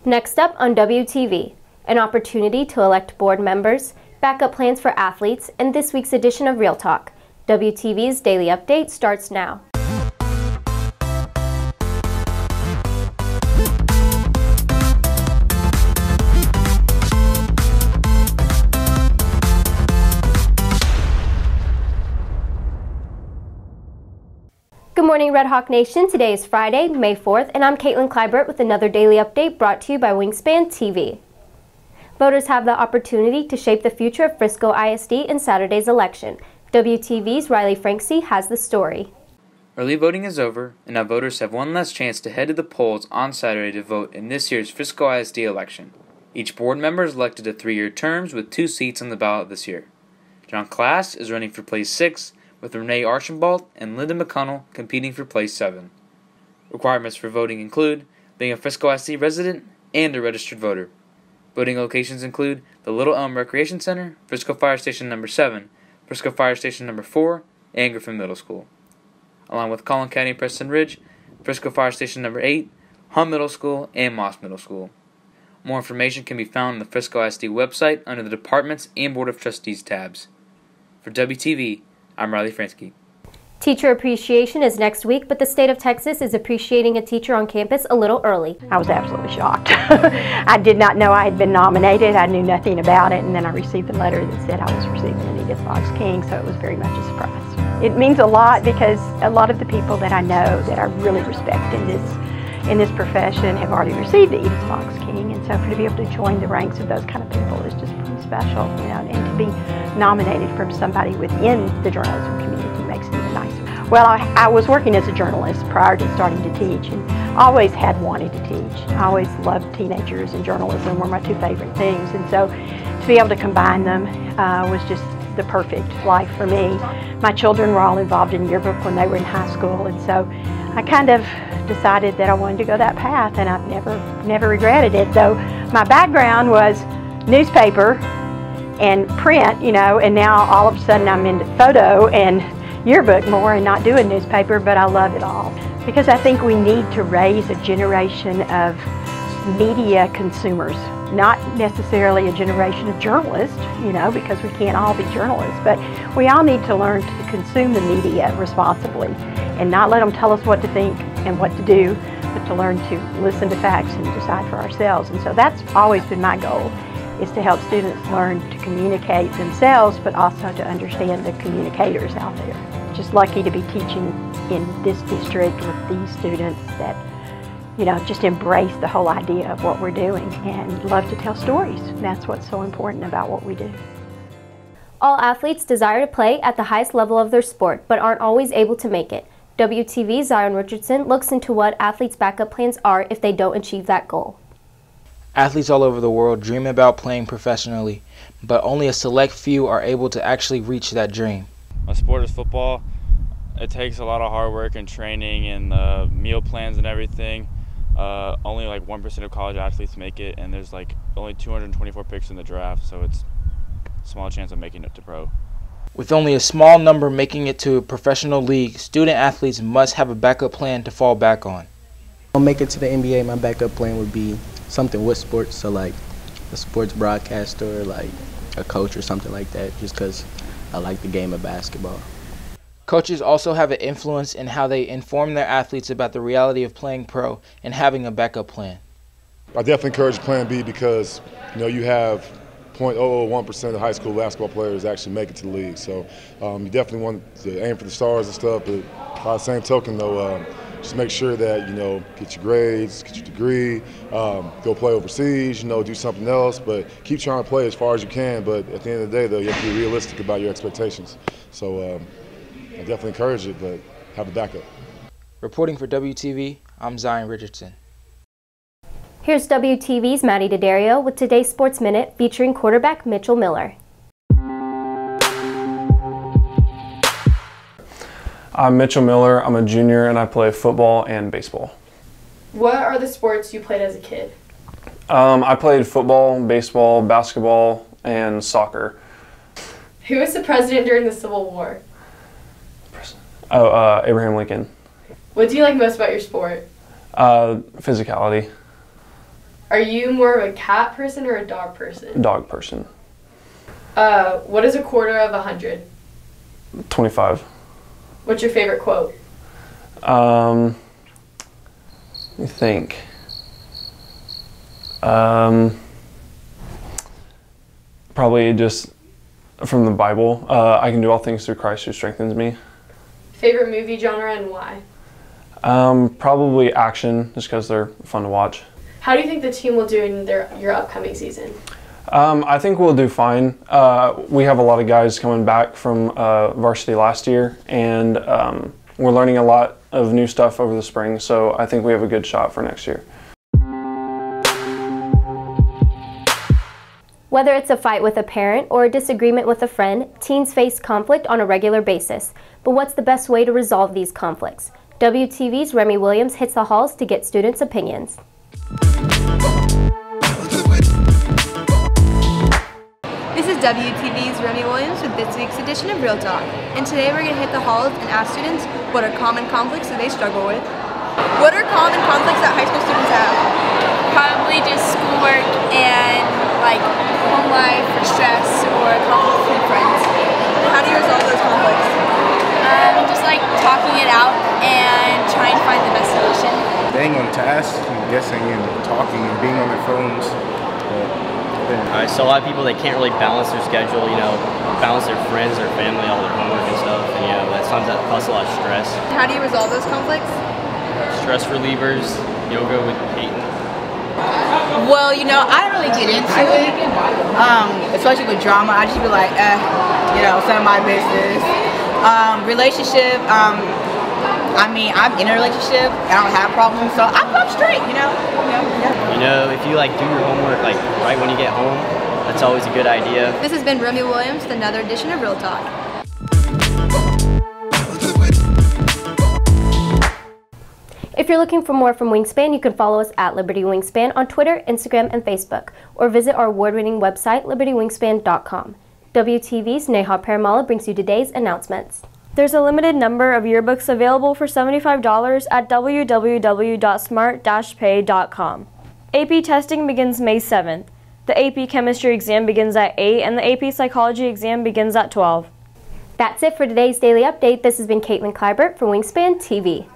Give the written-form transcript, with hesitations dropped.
Next up on WTV, an opportunity to elect board members, backup plans for athletes, and this week's edition of Real Talk. WTV's Daily Update starts now. Good morning, Red Hawk Nation. Today is Friday, May 4th, and I'm Caitlyn Kleibert with another daily update brought to you by Wingspan TV. Voters have the opportunity to shape the future of Frisco ISD in Saturday's election. WTV's Riley Franksey has the story. Early voting is over, and now voters have one last chance to head to the polls on Saturday to vote in this year's Frisco ISD election. Each board member is elected to 3-year terms with 2 seats on the ballot this year. John Class is running for place 6, with Renee Archambault and Linda McConnell competing for place 7. Requirements for voting include being a Frisco ISD resident and a registered voter. Voting locations include the Little Elm Recreation Center, Frisco Fire Station No. 7, Frisco Fire Station No. 4, and Griffin Middle School, along with Collin County Preston Ridge, Frisco Fire Station No. 8, Hunt Middle School, and Moss Middle School. More information can be found on the Frisco ISD website under the Departments and Board of Trustees tabs. For WTV, I'm Riley Franksey. Teacher Appreciation is next week, but the state of Texas is appreciating a teacher on campus a little early. I was absolutely shocked. I did not know I had been nominated. I knew nothing about it, and then I received a letter that said I was receiving an Edith Fox King, so it was very much a surprise. It means a lot because a lot of the people that I know that I really respect in this profession have already received the Edith Fox King, and so to be able to join the ranks of those kind of people is just pretty special, and to be nominated from somebody within the journalism community makes it even nicer. Well, I was working as a journalist prior to starting to teach, and always had wanted to teach. I always loved teenagers, and journalism were my 2 favorite things, and so to be able to combine them was just the perfect life for me. My children were all involved in yearbook when they were in high school, and so I kind of decided that I wanted to go that path, and I've never regretted it. Though my background was newspaper and print, and now all of a sudden I'm into photo and yearbook more and not doing newspaper, but I love it all. Because I think we need to raise a generation of media consumers, not necessarily a generation of journalists, because we can't all be journalists, but we all need to learn to consume the media responsibly and not let them tell us what to think and what to do, but to learn to listen to facts and decide for ourselves. And so that's always been my goal, is to help students learn to communicate themselves, but also to understand the communicators out there. Just lucky to be teaching in this district with these students that, just embrace the whole idea of what we're doing and love to tell stories. And that's what's so important about what we do. All athletes desire to play at the highest level of their sport, but aren't always able to make it. WTV's Zion Richardson looks into what athletes' backup plans are if they don't achieve that goal. Athletes all over the world dream about playing professionally, but only a select few are able to actually reach that dream. My sport is football. It takes a lot of hard work and training and meal plans and everything. Only like 1% of college athletes make it, and there's like only 224 picks in the draft, so it's a small chance of making it to pro. With only a small number making it to a professional league, student athletes must have a backup plan to fall back on. I'll make it to the NBA. My backup plan would be something with sports, so like a sports broadcaster, like a coach or something like that, just because I like the game of basketball. Coaches also have an influence in how they inform their athletes about the reality of playing pro and having a backup plan. I definitely encourage Plan B because, you have 0.001% of high school basketball players actually make it to the league. So you definitely want to aim for the stars and stuff, but by the same token, though, just make sure that, get your grades, get your degree, go play overseas, do something else, but keep trying to play as far as you can. But at the end of the day, though, you have to be realistic about your expectations. So I definitely encourage it, but have a backup. Reporting for WTV, I'm Zion Richardson. Here's WTV's Maddie D'Addario with today's Sports Minute featuring quarterback Mitchell Miller. I'm Mitchell Miller. I'm a junior and I play football and baseball. What are the sports you played as a kid? I played football, baseball, basketball, and soccer. Who was the president during the Civil War? Abraham Lincoln. What do you like most about your sport? Physicality. Are you more of a cat person or a dog person? Dog person. What is a quarter of 100? 25. What's your favorite quote? Let me think. Probably just from the Bible. I can do all things through Christ who strengthens me. Favorite movie genre and why? Probably action, just because they're fun to watch. How do you think the team will do in your upcoming season? I think we'll do fine. We have a lot of guys coming back from varsity last year, and we're learning a lot of new stuff over the spring, so I think we have a good shot for next year. Whether it's a fight with a parent or a disagreement with a friend, teens face conflict on a regular basis. But what's the best way to resolve these conflicts? WTV's Remy Williams hits the halls to get students' opinions. This is WTV's Remy Williams with this week's edition of Real Talk. And today we're going to hit the halls and ask students what are common conflicts that they struggle with. What are common conflicts that high school students have? Probably just schoolwork and like home life or stress or conflict with friends. How do you resolve those conflicts? Just like talking it out and trying to find the best solution. Staying on task, and guessing and talking and being on their phones. Alright, so a lot of people, they can't really balance their schedule, balance their friends, their family, all their homework and stuff, and that sometimes that causes a lot of stress. How do you resolve those conflicts? Stress relievers, yoga with Caitlyn. Well, I don't really get into it, especially with drama. I just be like, it's none of my business. Relationship, I'm in a relationship, I don't have problems, so I'm straight, If you do your homework right when you get home, that's always a good idea. This has been Remy Williams with another edition of Real Talk. If you're looking for more from Wingspan, you can follow us at Liberty Wingspan on Twitter, Instagram, and Facebook, or visit our award-winning website, libertywingspan.com. WTV's Neha Paramala brings you today's announcements. There's a limited number of yearbooks available for $75 at www.smart-pay.com. AP testing begins May 7th. The AP Chemistry exam begins at 8 and the AP Psychology exam begins at 12. That's it for today's Daily Update. This has been Caitlyn Kleibert for Wingspan TV.